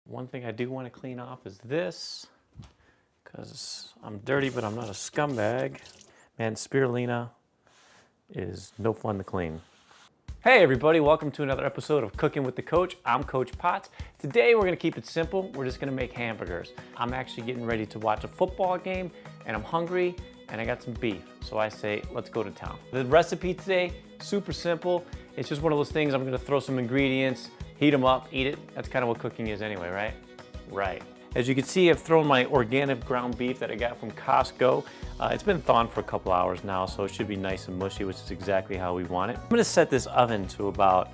One thing I do want to clean off is this, because I'm dirty, but I'm not a scumbag. Man, spirulina is no fun to clean. Hey everybody, welcome to another episode of Cooking with the Coach. I'm Coach Potts. Today we're gonna keep it simple. We're just gonna make hamburgers. I'm actually getting ready to watch a football game and I'm hungry and I got some beef. So I say, let's go to town. The recipe today, super simple. It's just one of those things, I'm gonna throw some ingredients, heat them up, eat it. That's kind of what cooking is anyway, right? Right. As you can see, I've thrown my organic ground beef that I got from Costco. It's been thawed for a couple hours now, so it should be nice and mushy, which is exactly how we want it. I'm gonna set this oven to about,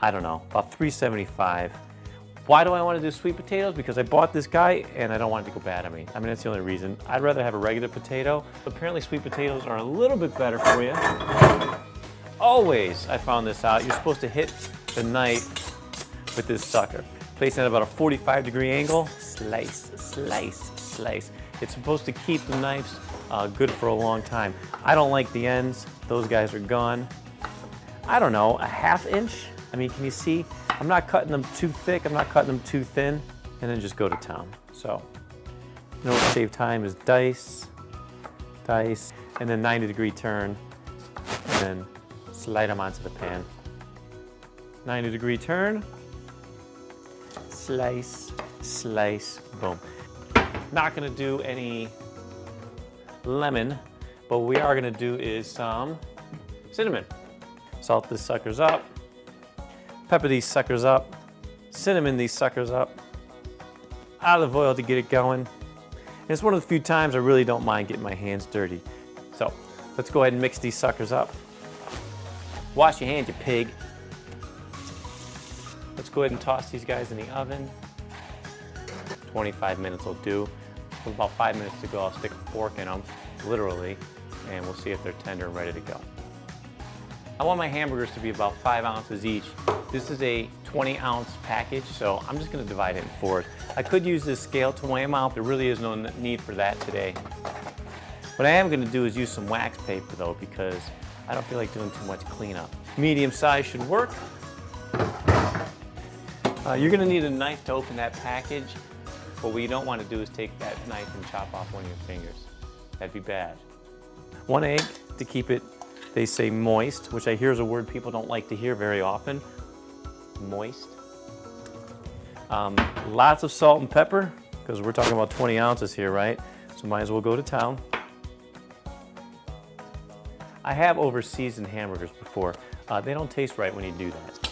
I don't know, about 375. Why do I want to do sweet potatoes? Because I bought this guy and I don't want it to go bad on me. I mean, that's the only reason. I'd rather have a regular potato. Apparently sweet potatoes are a little bit better for you. Always, I found this out, you're supposed to hit the knife with this sucker. Place it at about a 45-degree angle, slice, slice, slice. It's supposed to keep the knives good for a long time. I don't like the ends, those guys are gone. I don't know, a ½ inch? I mean, can you see? I'm not cutting them too thick, I'm not cutting them too thin, and then just go to town. So, you know what save time is dice, dice, and then 90-degree turn, and then slide them onto the pan. 90-degree turn, slice, slice, boom. Not gonna do any lemon, but what we are gonna do is some cinnamon. Salt these suckers up, pepper these suckers up, cinnamon these suckers up, olive oil to get it going. And it's one of the few times I really don't mind getting my hands dirty. So let's go ahead and mix these suckers up. Wash your hands, you pig. Let's go ahead and toss these guys in the oven. 25 minutes will do. With about 5 minutes to go, I'll stick a fork in them, literally, and we'll see if they're tender and ready to go. I want my hamburgers to be about 5 ounces each. This is a 20-ounce package, so I'm just gonna divide it in fours. I could use this scale to weigh them out. There really is no need for that today. What I am gonna do is use some wax paper though, because I don't feel like doing too much cleanup. Medium size should work. You're gonna need a knife to open that package, but what you don't want to do is take that knife and chop off one of your fingers. That'd be bad. 1 egg to keep it, they say moist, which I hear is a word people don't like to hear very often. Moist. Lots of salt and pepper, because we're talking about 20 ounces here, right? So might as well go to town. I have over-seasoned hamburgers before. They don't taste right when you do that.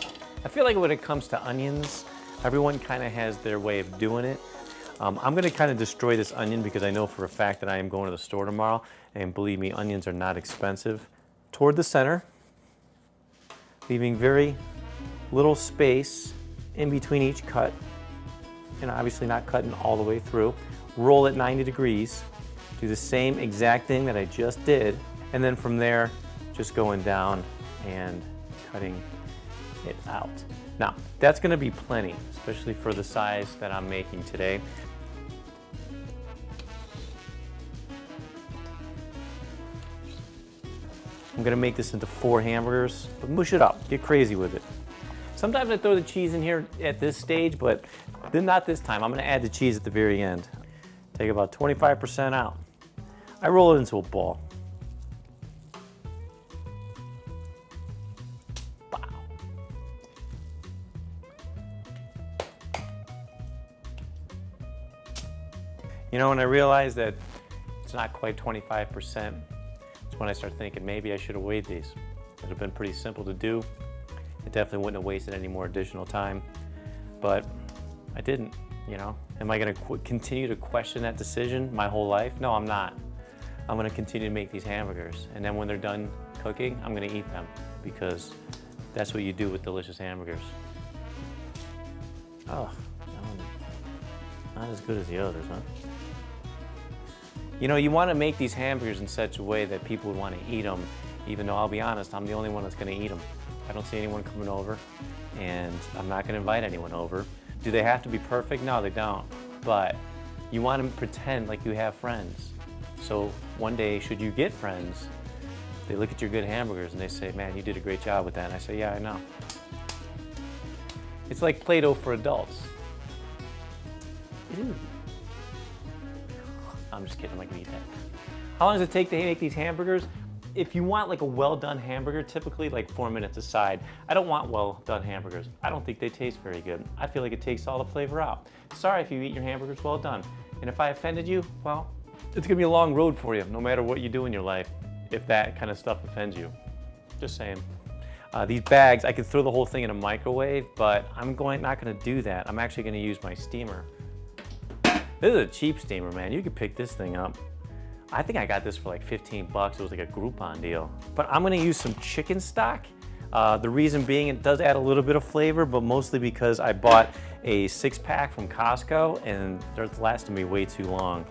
I feel like when it comes to onions, everyone kind of has their way of doing it. I'm gonna kind of destroy this onion because I know for a fact that I am going to the store tomorrow, and believe me, onions are not expensive. Toward the center, leaving very little space in between each cut, and obviously not cutting all the way through. Roll at 90 degrees, do the same exact thing that I just did, and then from there, just going down and cutting it out. Now, that's gonna be plenty, especially for the size that I'm making today. I'm gonna make this into 4 hamburgers, but mush it up, get crazy with it. Sometimes I throw the cheese in here at this stage, but then not this time. I'm gonna add the cheese at the very end. Take about 25% out. I roll it into a ball. You know, when I realized that it's not quite 25%, it's when I start thinking maybe I should have weighed these. It would have been pretty simple to do. It definitely wouldn't have wasted any more additional time, but I didn't, you know. Am I gonna continue to question that decision my whole life? No, I'm not. I'm gonna continue to make these hamburgers, and then when they're done cooking, I'm gonna eat them, because that's what you do with delicious hamburgers. Oh, not as good as the others, huh? You know, you want to make these hamburgers in such a way that people would want to eat them, even though I'll be honest, I'm the only one that's going to eat them. I don't see anyone coming over, and I'm not going to invite anyone over. Do they have to be perfect? No, they don't. But you want to pretend like you have friends. So one day, should you get friends, they look at your good hamburgers and they say, man, you did a great job with that. And I say, yeah, I know. It's like Play-Doh for adults. Ew. I'm just kidding, I'm not gonna eat that. How long does it take to make these hamburgers? If you want like a well done hamburger, typically like 4 minutes aside. I don't want well done hamburgers. I don't think they taste very good. I feel like it takes all the flavor out. Sorry if you eat your hamburgers well done. And if I offended you, well, it's gonna be a long road for you, no matter what you do in your life, if that kind of stuff offends you. Just saying. These bags, I could throw the whole thing in a microwave, but I'm not gonna do that. I'm actually gonna use my steamer. This is a cheap steamer, man. You could pick this thing up. I think I got this for like 15 bucks. It was like a Groupon deal. But I'm gonna use some chicken stock. The reason being, it does add a little bit of flavor, but mostly because I bought a 6-pack from Costco and they're lasting me way too long.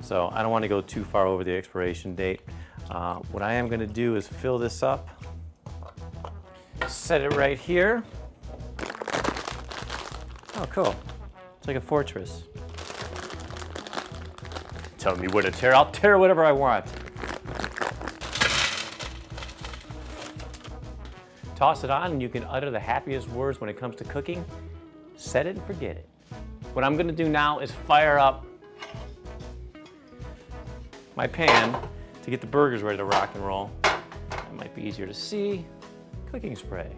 So I don't wanna go too far over the expiration date. What I am gonna do is fill this up, set it right here. Oh, cool. It's like a fortress. Tell me what to tear, I'll tear whatever I want. Toss it on and you can utter the happiest words when it comes to cooking. Set it and forget it. What I'm gonna do now is fire up my pan to get the burgers ready to rock and roll. It might be easier to see. Cooking spray.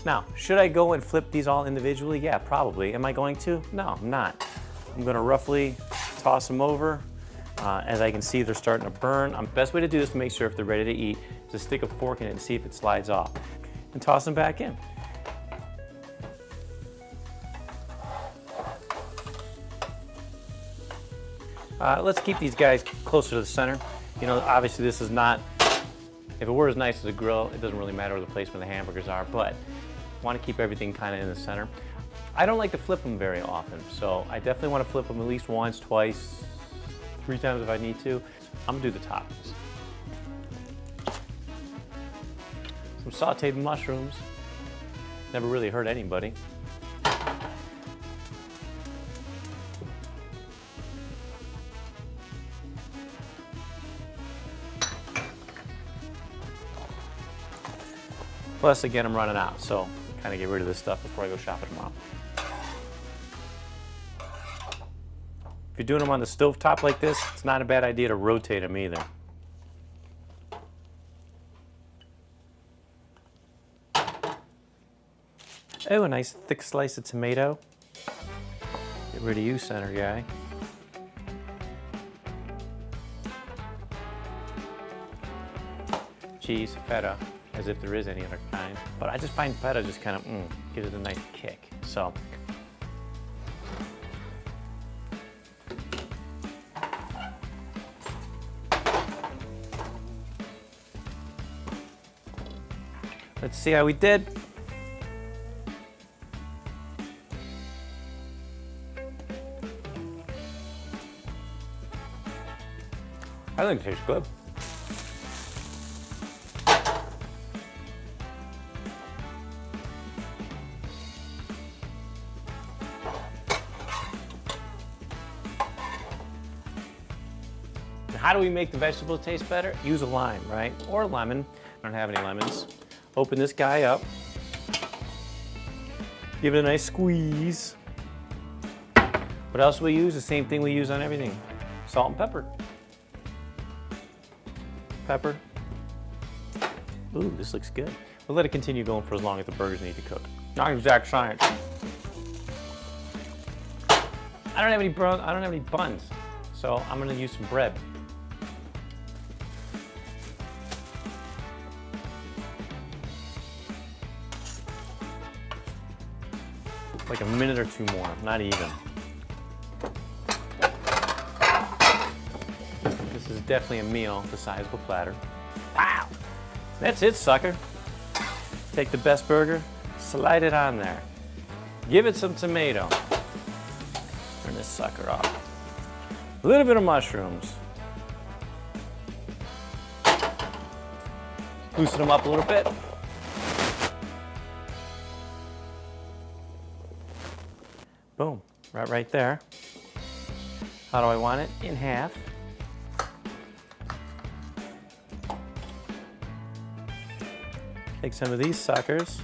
Now, should I go and flip these all individually? Yeah, probably. Am I going to? No, I'm not. I'm gonna roughly toss them over. As I can see, they're starting to burn. The best way to do this to make sure if they're ready to eat is to stick a fork in it and see if it slides off. And toss them back in. Let's keep these guys closer to the center. You know, obviously this is not, if it were as nice as a grill, it doesn't really matter where the placement of the hamburgers are, but I want to keep everything kind of in the center. I don't like to flip them very often, so I definitely want to flip them at least once, twice, 3 times if I need to. I'm gonna do the toppings. Some sauteed mushrooms. Never really hurt anybody. Plus, again, I'm running out, so kind of get rid of this stuff before I go shopping tomorrow. If you're doing them on the stovetop like this, it's not a bad idea to rotate them either. Oh, a nice thick slice of tomato. Get rid of you, center guy. Cheese, feta, as if there is any other kind. But I just find feta just kind of gives it a nice kick. So. Let's see how we did. I think it tastes good. How do we make the vegetables taste better? Use a lime, right? Or a lemon. I don't have any lemons. Open this guy up. Give it a nice squeeze. What else do we use? The same thing we use on everything. Salt and pepper. Pepper. Ooh, this looks good. We'll let it continue going for as long as the burgers need to cook. Not exact science. I don't have any buns, so I'm gonna use some bread. Like a minute or 2 more, not even. This is definitely a meal the size of a platter. Wow! That's it, sucker. Take the best burger, slide it on there. Give it some tomato. Turn this sucker off. A little bit of mushrooms. Loosen them up a little bit. Boom, right there. How do I want it? In half. Take some of these suckers.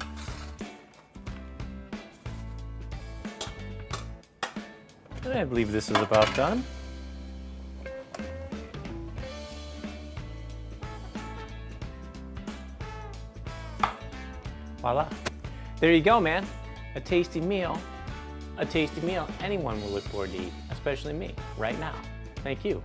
And I believe this is about done. Voila. There you go, man. A tasty meal. A tasty meal anyone will look forward to eat, especially me, right now. Thank you.